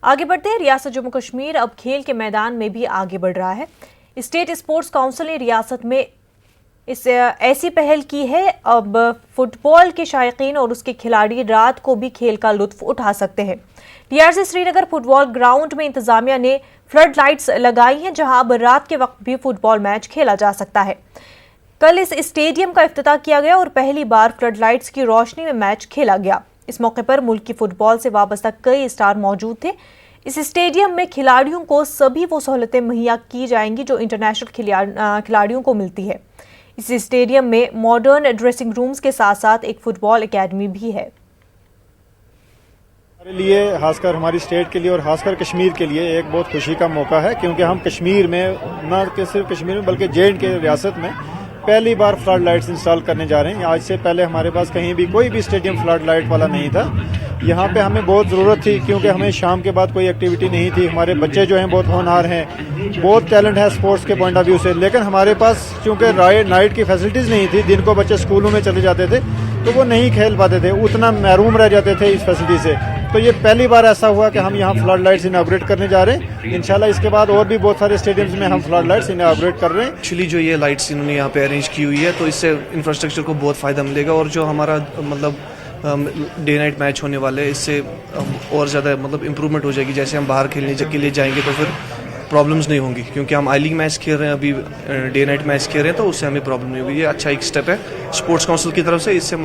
आगे बढ़ते हैं। रियासत जम्मू कश्मीर अब खेल के मैदान में भी आगे बढ़ रहा है। स्टेट स्पोर्ट्स काउंसिल ने रियासत में ऐसी पहल की है, अब फुटबॉल के शायकीन और उसके खिलाड़ी रात को भी खेल का लुत्फ उठा सकते हैं। टीआरसी श्रीनगर फुटबॉल ग्राउंड में इंतजामिया ने फ्लड लाइट्स लगाई हैं, जहां अब रात के वक्त भी फुटबॉल मैच खेला जा सकता है। कल इस स्टेडियम का इफ्तिताह किया गया और पहली बार फ्लड लाइट्स की रोशनी में मैच खेला गया। इस मौके पर मुल्क की फुटबॉल से वाबस्ता कई स्टार मौजूद थे। इस स्टेडियम में खिलाड़ियों को सभी वो सहूलतें मुहैया की जाएंगी जो इंटरनेशनल खिलाड़ियों को मिलती है। इस स्टेडियम में मॉडर्न ड्रेसिंग रूम्स के साथ साथ एक फुटबॉल एकेडमी भी है। हमारे लिए, खासकर हमारी स्टेट के लिए और खासकर कश्मीर के लिए एक बहुत खुशी का मौका है, क्योंकि हम कश्मीर में, न सिर्फ कश्मीर में बल्कि J&K रियासत में पहली बार फ्लड लाइट्स इंस्टॉल करने जा रहे हैं। आज से पहले हमारे पास कहीं भी कोई भी स्टेडियम फ्लड लाइट वाला नहीं था। यहाँ पे हमें बहुत ज़रूरत थी, क्योंकि हमें शाम के बाद कोई एक्टिविटी नहीं थी। हमारे बच्चे जो हैं बहुत होनहार हैं, बहुत टैलेंट है स्पोर्ट्स के पॉइंट ऑफ व्यू से, लेकिन हमारे पास चूँकि नाइट की फैसिलिटीज़ नहीं थी, दिन को बच्चे स्कूलों में चले जाते थे तो वो नहीं खेल पाते थे, उतना महरूम रह जाते थे इस फैसिलिटी से। तो ये पहली बार ऐसा हुआ कि हम यहाँ फ्लड लाइट्स इनॉग्रेट करने जा रहे हैं। इंशाल्लाह इसके बाद और भी बहुत सारे स्टेडियम्स में हम फ्लड लाइट्स इनॉग्रेट कर रहे हैं। एक्चुअली जो ये लाइट्स इन्होंने यहाँ पे अरेंज की हुई है, तो इससे इंफ्रास्ट्रक्चर को बहुत फ़ायदा मिलेगा और जो हमारा डे नाइट मैच होने वाले हैं, इससे और ज़्यादा इम्प्रूवमेंट हो जाएगी। जैसे हम बाहर खेलने के लिए जाएंगे तो फिर प्रॉब्लम्स नहीं होंगी, क्योंकि हम आई लीग मैच खेल रहे हैं, अभी डे नाइट मैच खेल रहे हैं, तो उससे हमें प्रॉब्लम नहीं होगी। ये अच्छा एक स्टेप है स्पोर्ट्स काउंसिल की तरफ से, इससे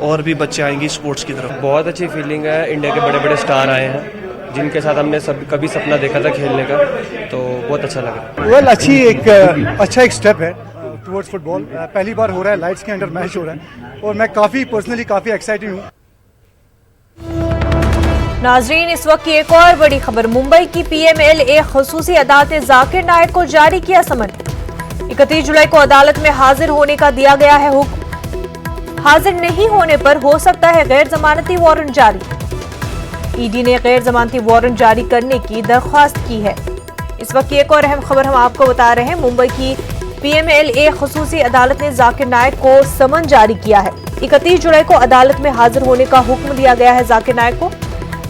और भी बच्चे आएंगे स्पोर्ट्स की तरफ। बहुत अच्छी फीलिंग है। इंडिया के बड़े बड़े स्टार आए हैं जिनके साथ हमने कभी सपना देखा था खेलने का, तो बहुत अच्छा लगा। अच्छा एक स्टेप है टुवर्ड्स फुटबॉल। पहली बार हो रहा है, लाइट्स के अंडर मैच हो रहा है और मैं पर्सनली काफ़ी एक्साइटेड हूँ। नाजरीन, इस वक्त की एक और बड़ी खबर। मुंबई की PMLA खसूसी अदालत ने जाकिर नायक को जारी किया समन। 31 जुलाई को अदालत में हाजिर होने का दिया गया है हुक्म। हाजिर नहीं होने पर हो सकता है गैर जमानती वारंट जारी। ED ने गैर जमानती वारंट जारी करने की दरख्वास्त की है। इस वक्त की एक और अहम खबर हम आपको बता रहे हैं। मुंबई की PMLA खसूसी अदालत ने जाकिर नायक को समन जारी किया है। 31 जुलाई को अदालत में हाजिर होने का हुक्म दिया गया है जाकिर नायक को।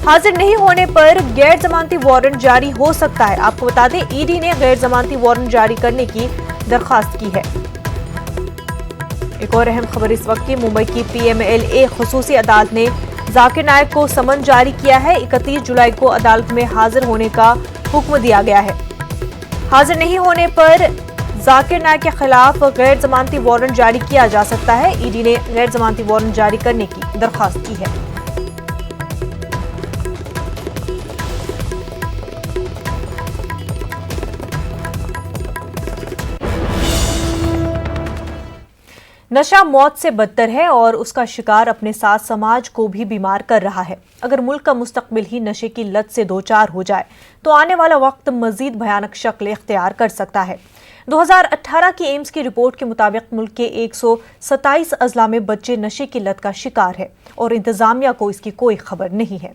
हाजिर नहीं होने पर गैर जमानती वारंट जारी हो सकता है। आपको बता दें, ED ने गैर जमानती वारंट जारी करने की दरख्वास्त की है। एक और अहम खबर इस वक्त की। मुंबई की PMLA खसूसी अदालत ने जाकिर नायक को समन जारी किया है। 31 जुलाई को अदालत में हाजिर होने का हुक्म दिया गया है। हाजिर नहीं होने पर जाकिर नायक के खिलाफ गैर जमानती वारंट जारी किया जा सकता है। ED ने गैर जमानती वारंट जारी करने की दरख्वास्त की है। नशा मौत से बदतर है और उसका शिकार अपने साथ समाज को भी बीमार कर रहा है। अगर मुल्क का मुस्तकबिल ही नशे की लत से दो चार हो जाए तो आने वाला वक्त मजीद भयानक शक्ल इख्तियार कर सकता है। 2018 की एम्स की रिपोर्ट के मुताबिक मुल्क के 127 अजला में बच्चे नशे की लत का शिकार है और इंतजामिया को इसकी कोई खबर नहीं है।